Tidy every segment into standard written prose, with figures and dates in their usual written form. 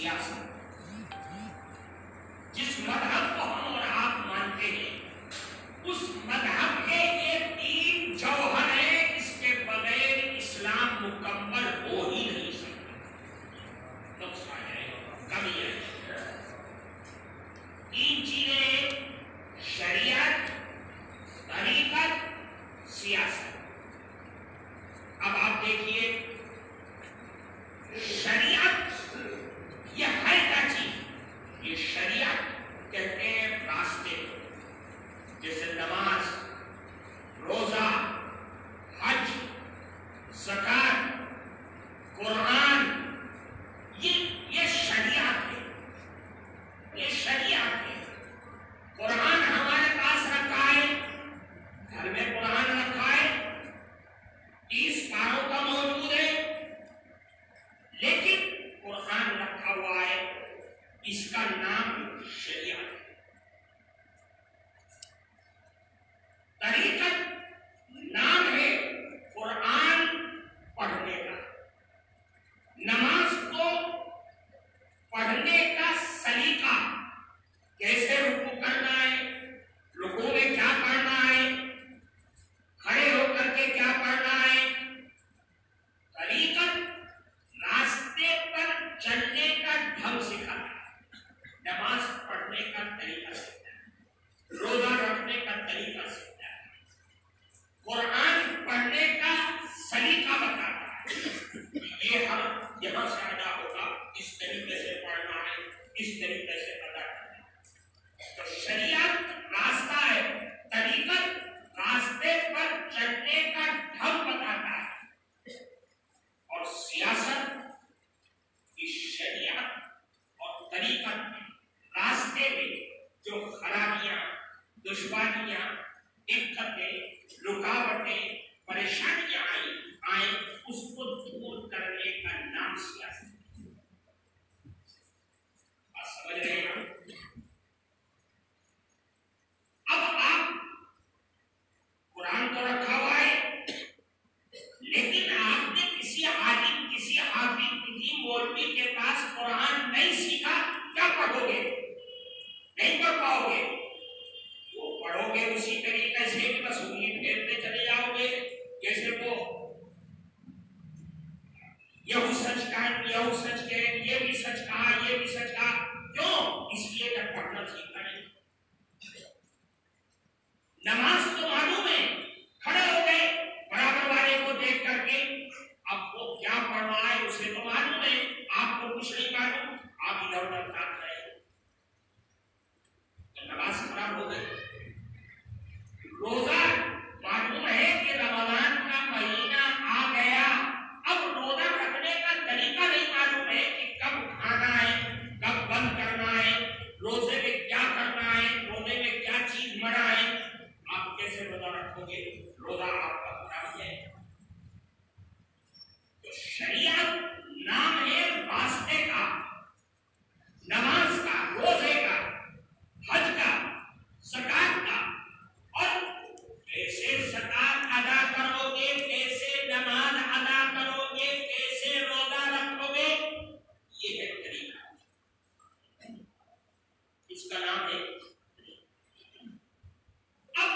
सियासत, जिस मजहब को हम और आप मानते हैं उस मजहब के ये 3 जौहर हैं, इसके बगैर इस्लाम मुकम्मल हो ही नहीं सकता। नुक्स आ जाएगा, कमी आएगी। 3 चीजें, शरीयत, तरीकत, सियासत। अब आप देखिए, शरीयत ये है क्या चीज? ये शरीयत कहते हैं रास्ते, जैसे नमाज, रोजा, हज, ज़कात, कुरान, ये शरीयत है, ये शरीयत है। कुरान हमारे पास रखा है, घर में कुरान रखा है, 30 पारों का मौजूद है, लेकिन कुरान रखा हुआ है, इसका नाम शरीयत है। तरीकत नाम है कुरान पढ़ने का, नमाज को पढ़ने का सलीका, कैसे रुकू करना है, रुकू में क्या पढ़ना है, खड़े होकर के क्या पढ़ना है। तरीकत रास्ते पर चलने का ढंग सिखाता है, नमाज पढ़ने का तरीका सिखाता है, रोजा रखने का तरीका सिखाता है, कुरान पढ़ने का सलीका बताता है। ये हम यहां से अदा होगा, इस तरीके से पढ़ना है, इस तरीके से अदा करना है। तो शरीयत रास्ता है, तरीकत रास्ते पर चलने का ढंग बताता है, और सियासत इस शरीयत और तरीकत में रास्ते में जो खराबियां, दुश्वारियां, दिक्कतें, रुकावटें, परेशानियां आए उसको दूर करने का नाम सियासत है। आप समझ रहे हैं? अब आप कुरान तो रखा हुआ है, लेकिन आपने किसी आलिम, किसी हाफिज, किसी मौलवी के पास कुरान नहीं सीखा, क्या पढ़ोगे? नहीं पढ़ पाओगे। वो पढ़ोगे उसी तरीके से कि बस उंगली फेरते चले जाओगे, जैसे वो यहू सच कहा, यहू सच कहे, ये भी सच कहा, ये भी सच कहा। क्यों? इसलिए कि पढ़ना सीखा नहीं। नमाज तो मालूम है, खड़े हो गए बराबर वाले को देख करके, अब वो क्या पढ़ रहा है उसे तो मालूम है, आपको कुछ नहीं मालूम, आप इधर उधर भाग रहे, तो नमाज खराब हो गई। रोजा मालूम है कि रमजान का महीना आ गया, अब रोजा रखने का तरीका नहीं मालूम है कि कब खाना है, कब बंद करना है, रोजे में क्या करना है, रोजे में क्या चीज मना है। आप कैसे रोजा रखोगे? रोजा आपका खराब है। तो शरीयत नाम है रास्ते का, नमाज का, रोजे का, हज का, ज़कात का, और कैसे ज़कात अदा करोगे, कैसे नमाज अदा करोगे, कैसे रोजा रखोगे, ये है तरीका, इसका नाम है। अब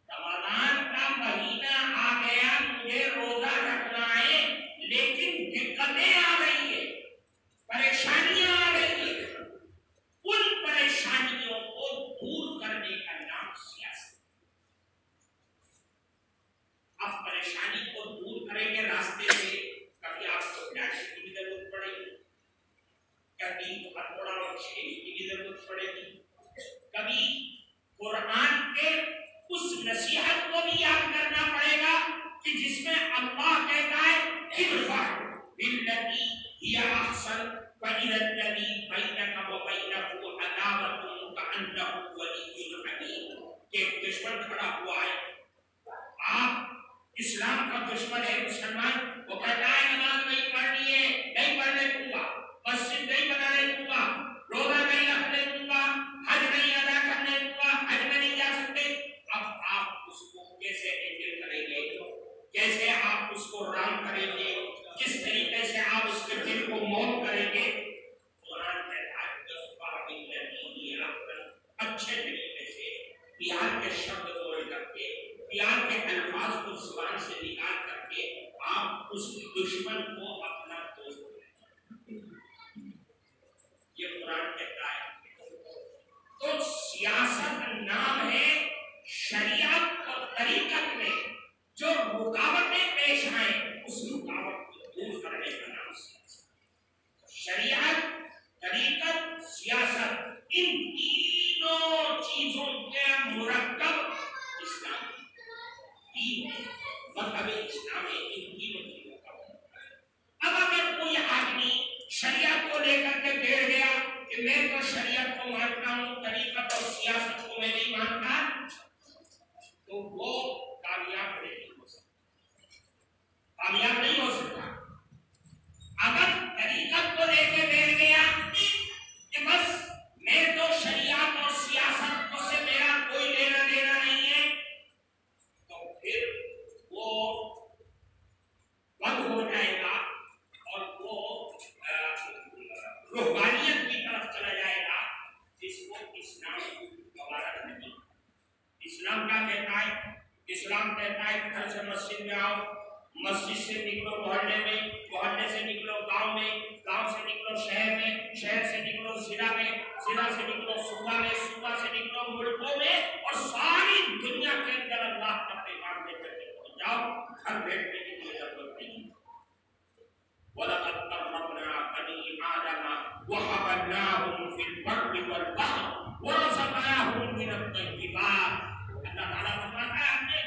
रमजान का महीना आ गया, मुझे रोजा रखना है, लेकिन दिक्कतें आ रही है, परेशानियां आ रही है, उन परेशानियों को दूर करने का नाम सियासत। अब परेशानी को दूर करेंगे रास्ते में, कभी आपको प्यासे की भी जरूरत पड़ेगी, कभी हथौड़ा और छेनी की भी जरूरत पड़ेगी, कभी कुरान के उस नसीहत को भी याद करना पड़ेगा कि जिसमें अल्लाह कहता है इदफा बिल्लती हिया अहसन फइदल्लज़ी बैनका व बैनहु अदावतुन कअन्नहु वलिय्युन हमीम। कि दुश्मन खड़ा हुआ है, आप इस्लाम का दुश्मन है मुसलमान, वो कहता है नमाज नहीं पढ़नी है, नहीं पढ़ने दूंगा, मस्जिद नहीं बनाने दूंगा, रोजा नहीं रखने दूंगा, हज नहीं अदा करने दूंगा, हज में नहीं जा सकते। अब आप उसको कैसे हैंडल करेंगे, कैसे आप उसको राम करेंगे, किस तरीके से आप उसके दिल को मौत करेंगे, के शब्द बोल करके, प्यार के अल्फाज को जुबान से निकाल करके आप उस दुश्मन को अपना दोस्त बनाएं। ये कुरान कहता है। तो सियासत नाम है शरीयत और तरीकत में जो रुकावटें पेश आए उस रुकावट को दूर करने का नाम सियासत। शरीयत, तरीकत, सियासत, इन तीनों चीजों के मुरक्कब इस्लाम मतलब इस्लाम इन तीनों चीजों का। अब अगर कोई आदमी शरीयत को लेकर के बैठ गया कि मैं तो शरीयत को मानता हूं, तरीकत और सियासत को मैं नहीं मानता, तो वो कामयाब नहीं हो सकता, कामयाब नहीं हो सकता। अगर तरीकत को लेके बैठ गया कि बस मैं तो शरीयत और सियासत को से मेरा कोई लेना देना नहीं है, तो फिर वो बंद हो जाएगा और वो रूहानियत की तरफ चला जाएगा, जिसको इस्लाम गवारा नहीं। इस्लाम क्या कहता है? इस्लाम कहता है घर से मस्जिद में आओ, मस्जिद से निकलो मोहल्ले में, मोहल्ले से निकलो गांव में, गांव से निकलो शहर में, शहर से निकलो जिला में, जिला से निकलो सूबा में, सूबा से निकलो मुल्कों में, और सारी दुनिया के अंदर अल्लाह का पैगाम लेकर के पहुंच जाओ। घर बैठने की कोई जरूरत नहीं। वलक़द कर्रमना बनी आदम वहमलनाहुम फिल बर्रि वल बहर वरज़क़नाहुम मिनत तय्यिबात। अल्लाह ताला फरमाता है हमने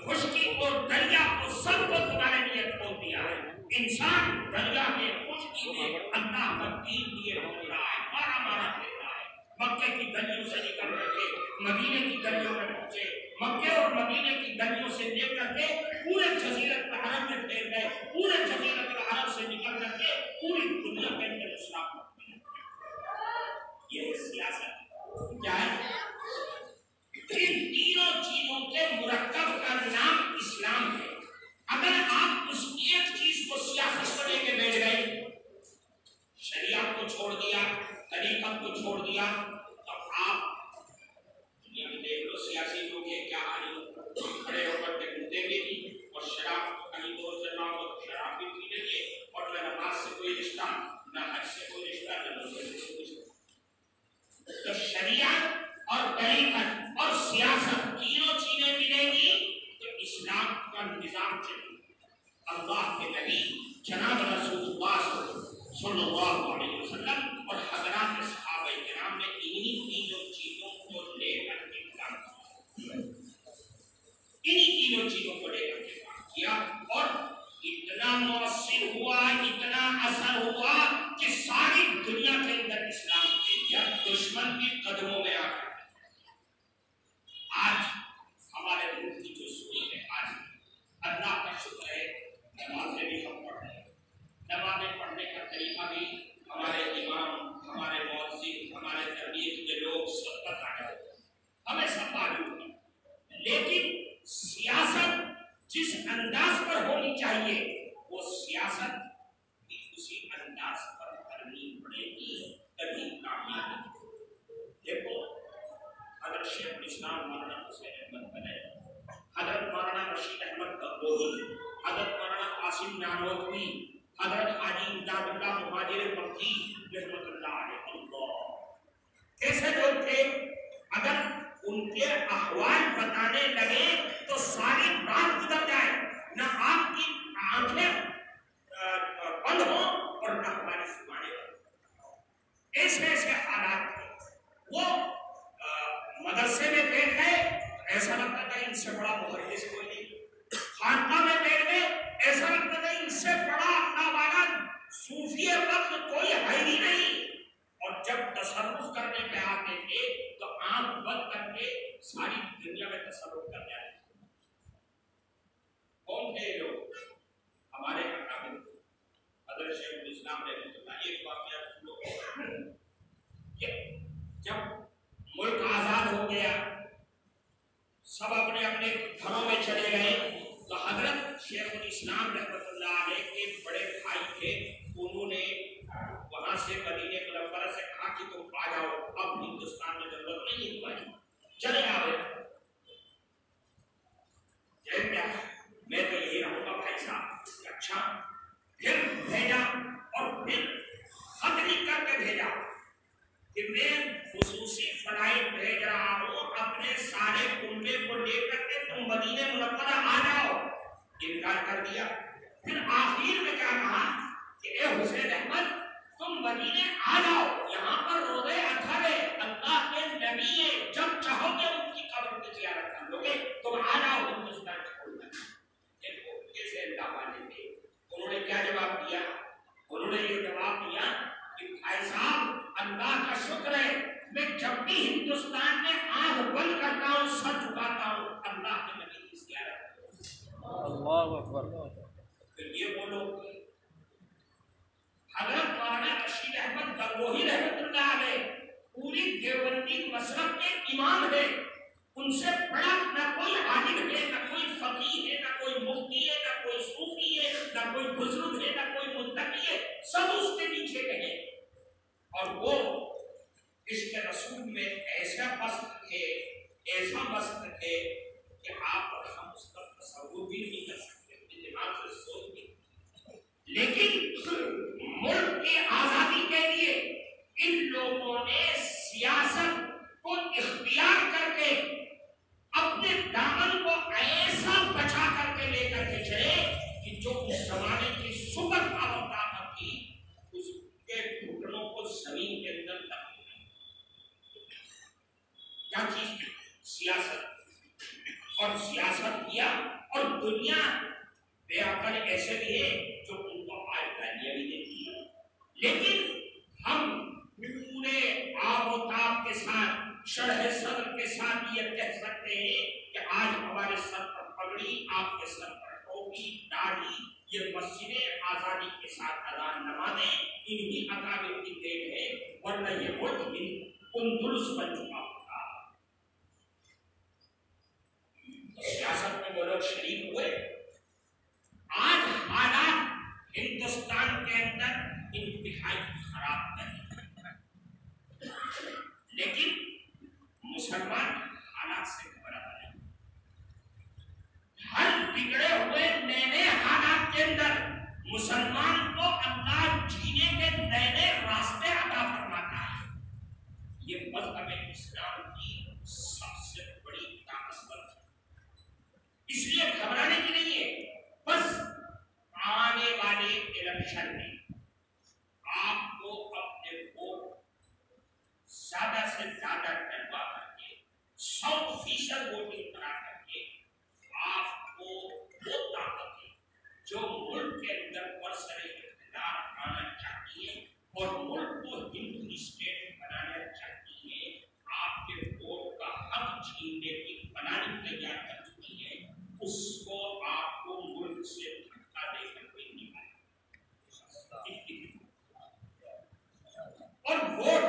खुशकी को, दरिया को, सबको तुम्हारे लिए खोल दिया है। इंसान दरिया में, खुशकी में अल्लाह का दीन लिए घूम रहा है, मारा मारा फिरता है। मक्के की गलियों से निकल करके मदीने की गलियों में पहुंचे, मक्के और मदीने की गलियों से लेकर के पूरे जजीरत अरब में फैल गए, पूरे जजीरत अरब से निकल करके पूरी दुनिया के अंदर इस्लाम ये सियासत क्या है? इन तीनों चीजों के मुरक्कब का नाम इस्लाम है। अगर आप उस एक चीज को सियासत को लेके बैठ गए, शरीयत को छोड़ दिया, तरीकत को छोड़ दिया, तब आप दुनिया में देख लो सियासी लोग ये क्या हाल खड़े होकर के घूमते भी और शराब कहीं दो जगह तो शराब भी पी लेंगे, और न नमाज से कोई रिश्ता, न हज से कोई रिश्ता, न नमाज से कोई रिश्ता। तो शरीयत और तरीकत और सियासत तीनों चीजें मिलेंगी तो इस्लाम का निजाम चलेगा। अल्लाह के नबी जनाब रसूलुल्लाह सल्लल्लाहु अलैहि वसल्लम और हज़रात सहाबाए किराम ने इन्हीं तीनों चीजों को लेकर के काम किया, इन्हीं तीनों चीजों को लेकर के काम किया, और इतना मुअस्सिर हुआ, इतना असर हुआ कि सारी दुनिया के अंदर इस्लाम दुश्मन के कदमों में आ गया। आज हमारे मुल्क की जो सूरत है, आज अल्लाह का शुक्र है नमाज़ें भी हम पढ़ रहे हैं। नमाज़ें पढ़ने का तरीका भी हमारे इमाम, हमारे मौलवी, हमारे तरबियत के लोग सब बता रहे हैं, हमें सब मालूम है। लेकिन सियासत जिस अंदाज पर होनी चाहिए वो सियासत भी उसी अंदाज पर करनी पड़ेगी, तभी कामयाबी। देखो हज़रत शेख इस्लाम मौलाना हुसैन अहमद बने, हज़रत मौलाना रशीद अहमद गंगोही, हज़रत मौलाना कासिम नानोतवी, हज़रत हाजी इमदादुल्लाह मुहाजिर मक्की रहमतुल्लाह अलैह, कैसे लोग थे? अगर उनके अहवाल बताने लगे तो सारी बात गुजर जाए, न आपकी आंखें बंद हो और न हमारी जुबानें बंद। ऐसे ऐसे हालात थे। वो मदरसे में बैठ गए, ऐसा लगता था इनसे बड़ा मुहर्रिस कोई नहीं। खानका में बैठ गए, ऐसा लगता था इनसे बड़ा अल्लाह वाला सूफी वक्त कोई है ही नहीं। और जब तसर्रुफ करने पे आते थे तो आंख बंद करके सारी दुनिया में तसर्रुफ कर जाते थे। कौन थे लोग? हमारे अकाबिर हज़रत शेख इस्लाम रहमतुल्लाह। एक वाक़या जब मुल्क आजाद हो गया, सब अपने अपने घरों में चले गए, तो हजरत शेख इस्लाम रहमतुल्लाह अलैह के बड़े भाई थे, उन्होंने वहां से मदीने मुनव्वरा से कहा कि तुम आ जाओ, अब हिंदुस्तान में जरूरत नहीं है तुम्हारी, चले आओ। कि मैं खुसूसी फ्लाइट भेज रहा हूं अपने सारे कुंबे को लेकर के, तुम मदीने मुनव्वरा आ जाओ। इनकार कर दिया। फिर आखिर में क्या कहा कि ए हुसैन अहमद, तुम मदीने आ जाओ, यहाँ पर रोज़े अतहर है, अल्लाह के नबी है, जब चाहोगे उनकी कब्र की ज़ियारत कर लोगे, तुम आ जाओ हिंदुस्तान छोड़कर। देखो कैसे अल्लाह वाले थे। उन्होंने क्या जवाब दिया? उन्होंने ये जवाब दिया कि भाई साहब, अल्लाह का शुक्र है, मैं जब भी हिंदुस्तान में आंख बंद करता हूँ, सर झुकाता हूँ, अल्लाह के नबी की ज़ियारत। अल्लाह अकबर। तो ये बोलो, हज़रत मौलाना रशीद अहमद गंगोही रहमतुल्लाह अलैह पूरी देवबंदी मसहब के इमाम है। उनसे बड़ा न कोई आलिम है, न कोई फकीह है, न कोई मुफ्ती है, न कोई सूफी है, न कोई बुजुर्ग है, न कोई मुत्तकी है, सब उसके पीछे रहे। और वो इश्क़ रसूल में ऐसा मस्त थे, ऐसा मस्त थे कि आप और हम उसका तसव्वुर भी नहीं कर सकते, अपने दिमाग से सोच भी। लेकिन मुल्क की आजादी के लिए इन लोगों ने सियासत को इख्तियार करके अपने दामन को ऐसा बचा करके लेकर के चले कि जो उस जमाने की सुपर पावर ताकत थी, उसके घुटनों को जमीन के अंदर दबा। क्या चीज थी? सियासत। और सियासत किया, और दुनिया बेअकल ऐसे भी है जो उनको आज गालियां भी देती है। लेकिन हम पूरे आबोताब के साथ, शरह सदर के साथ ये कह सकते हैं कि आज हमारे सर पर पगड़ी, आपके सर पर टोपी, दाढ़ी, ये मस्जिदें आजादी के साथ अजान नमाज़ें इन्हीं अकाबिर की देन है, वरना ये मुल्क उंदुलुस बन चुका होता। सियासत में वो लोग शरीक हुए। आज हालात हिंदुस्तान के अंदर इंतहाई खराब नहीं, लेकिन मुसलमान हालात से घबरा नहीं। हर बिगड़े हुए नए नए हालात के अंदर मुसलमान को अल्लाह जीने के नए नए रास्ते अता फरमाता है। ये मज़हब इस्लाम की सबसे बड़ी ताकत है। इसलिए घबराने की नहीं है। बस आने वाले इलेक्शन में आपको अपने वोट ज्यादा से ज्यादा डलवा करके 100% वोटिंग करा करके आपको वो ताकत है जो मुल्क के अंदर बरसरे इख्तियार आना चाहती है और मुल्क को हिंदू स्टेट बनाना चाहती है, आपके वोट का हक छीनने की प्लानिंग तैयार कर चुकी है, उसको आपको मुल्क से धक्का देकर कोई निकालेगा। और वोट,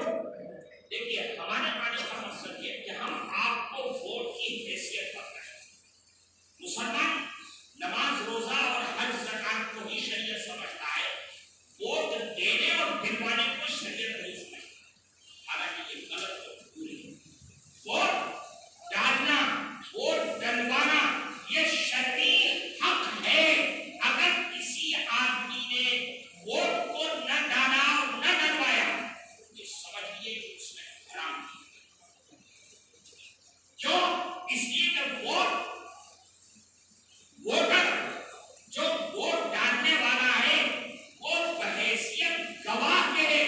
देखिए हमारे आने का मकसद ये कि हम आपको वोट की हैसियत बताएं। मुसलमान नमाज, रोजा और हज, ज़कात को ही शरीयत समझता है, वोट देने और दिलवाने को शरीयत नहीं समझता। हालांकि ये गलत और पूरी है। वोट डालना, वोट डलवाना ये शरई हक है। अगर किसी आदमी ने वोट को न डाला और न डलवाया, ये समझिए कि उसने हराम किया। क्यों? इसलिए कि वोटर जो वोट डालने वाला है वो बहैसियत गवाह के है,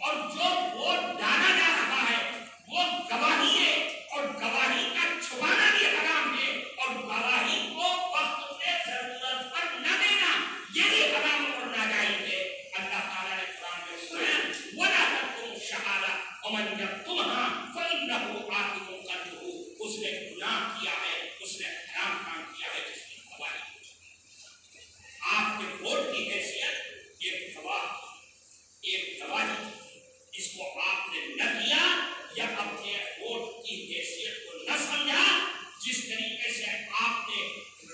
और जो वोट डाला जा रहा है वो गवाही है, और गवाही का छुपाना भी हराम है, और गवाही को वक्त पे जरूरत पर न देना ये भी हराम और नाजायज है। अल्लाह ताला ने कुरान में सुनाया, वला तकुम शहादा वमन यक्तुमहा फइन्नहु आतिमुन क़ल्बुहु, उसने गुनाह किया है, उसने हराम काम किया है जिसने गवाही। आपके वोट की हैसियत एक गवाही, इसको आपने न किया या अपने वोट की हैसियत को न समझा, जिस तरीके से आपने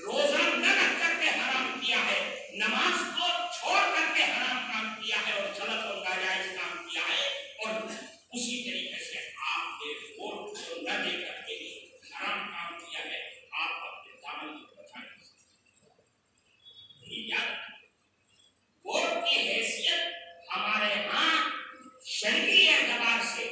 रोजा न रख करके हराम किया है, नमाज को छोड़ करके हराम काम किया है और गलत और नाजायज काम किया है, और उसी तरीके से आपने वोट को न दे करके हराम काम किया है, आप अपने दामन को बचा नहीं सकते। याद वोट की हैसियत हमारे यहाँ शरई एतबार से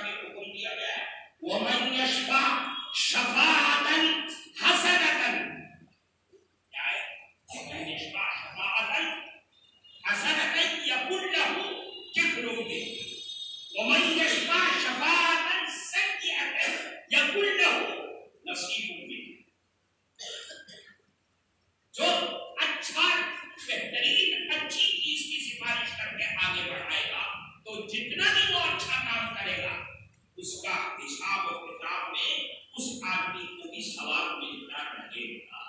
का भी हुक्म दिया गया है, वमन यशफा शफाअतन हसनतन, क्या है? वमन यशफा शफाअतन हसनतन यकुल लहू किफ्लुन बिह, वमन यशफा शफाअतन सय्यअतन यकुल लहू नसीबुन बिह। जो अच्छा बेहतरीन अच्छी चीज की सिफारिश करके आगे बढ़ाएगा, तो जितना भी वो अच्छा काम करेगा उसका हिसाब और किताब में उस आदमी को भी सवाब मिलता रहेगा।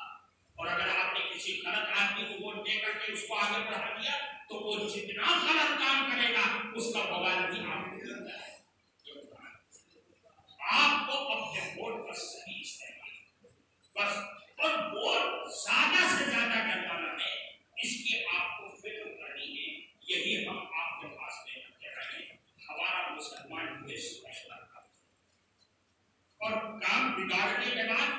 और अगर आपने किसी गलत आदमी को वोट दे करके उसको आगे बढ़ा दिया, तो वो जितना गलत काम करेगा उसका बवाल भी आपको मिलता है। आपको अपने वोट का सही इस्तेमाल बस, और वोट ज्यादा से ज्यादा करवाना है, इसकी आपको फिक्र करनी है। यही हम आपके पास में रखते रहे। हमारा मुसलमान देश फैसला और काम बिगाड़ने के बाद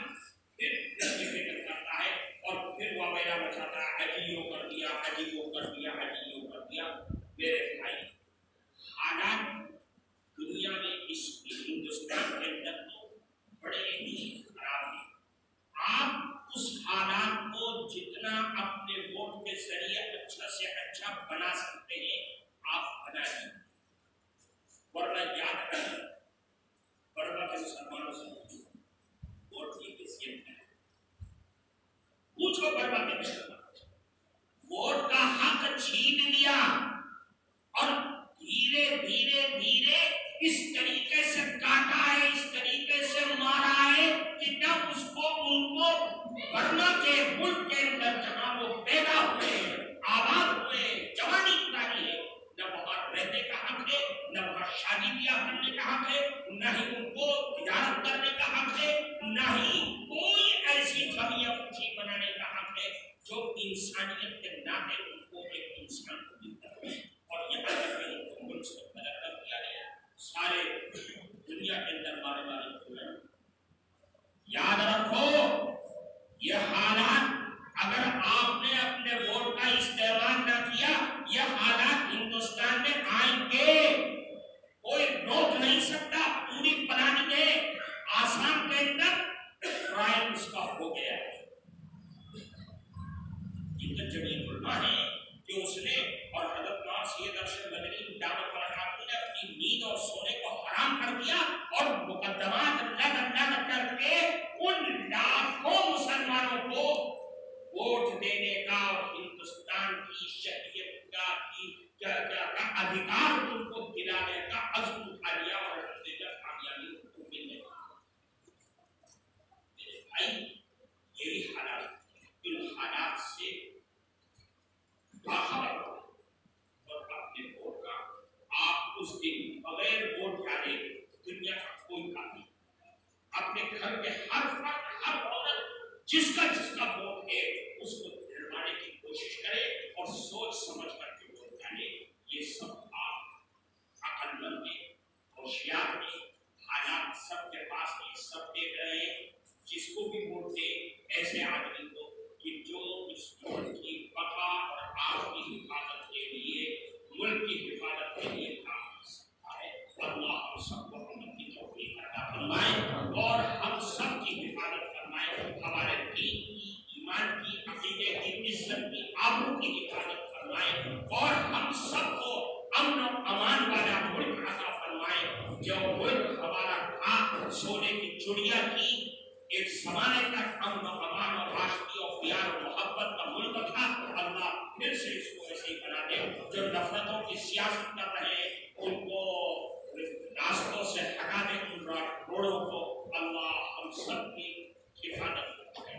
फिर फिक्र करता है और फिर वो मेरा बचाता है, हजी यो कर दिया, हजी वो कर दिया, हजी यो कर दिया। मेरे भाई, हालात दुनिया में इस हिंदुस्तान के अंदर तो बड़े ही खराब हैं। आप उस हालात को जितना अपने वोट के जरिए अच्छा से अच्छा बना सकते हैं, आप बनाइए। वरना याद रखें, बर्मा के मुसलमानों से वोट की हैसियत है, पूछो बर्मा के मुसलमान, वोट का हक छीन लिया और धीरे धीरे धीरे इस तरीके से काटा है, इस तरीके से मारा है कि जब उसको उनको बर्मा के मुल्क के अंदर जहां वो पैदा हुए, आबाद हुए, जवानी गुजारी है, न वहां रहने का हक है, न वहां शादी ब्याह करने का हक है, न ही उनको तिजारत करने का हक है, न ही कोई ऐसी जमीन पूंजी बनाने का हक है जो इंसानियत के नाते उनको एक इंसान को मिलता है। और यहाँ तक कि उनको मुल्क से अलग कर दिया गया, सारे दुनिया के अंदर मारे मारे। याद रखो, ये हालात अगर आपने अपने वोट का इस्तेमाल न किया, ये हालात हिंदुस्तान में आएंगे, कोई रोक नहीं सकता। पूरी प्लानिंग है, आसाम के अंदर ट्रायल उसका हो गया है। इतना जमीन उल्टा है कि उसने और हजरत सैयद अरशद मदनी दामत बरकातहू ने अपनी नींद और सोने को हराम कर दिया और मुकद्दमात लग करके उन लाखों मुसलमानों को वोट देने का और हिंदुस्तान की शरीयत का अधिकार उनको दिलाने का अज़्म उठा लिया और कामयाबी उनको मिलने भाई। यही हालात, इन हालात से बाहर और अपने वोट का, आप उस दिन बगैर वोट डाले दुनिया का कोई काम नहीं। अपने घर के हर फर्द, हर औरत जिसका जिसका वोट है उसको दिलवाने की कोशिश करे और सोच समझ करके वोट डाले। ये सब आप अक्लमंद हैं, होशियार हैं, हालात सबके पास है, सब देख रहे हैं। जिसको भी वोट दे ऐसे आदमी को कि जो इस मुल्क की बका और आपकी हिफाजत के लिए, मुल्क की हिफाजत के लिए काम कर सकता है। अल्लाह हम सबको अमल की तौफीक अता फरमाए और हम सब की हिफाजत फरमाए। हमारे दीन की, ईमान की, अकीदे की, इज्जत की, आबरू की हिफाजत फरमाए और हम सबको अमन और अमान वाला मुल्क अता फरमाए। जो मुल्क हमारा था सोने की चिड़िया की, एक जमाने तक अमन और अमान और राष्ट्रीय और प्यार और मोहब्बत का मुल्क था, अल्लाह फिर से इसको ऐसे ही बना दे। जो नफरतों की सियासत कर रहे हैं उनको रास्तों से हटा दे, उन रोड़ों को अल्लाह हम सब की हिफाजत करे।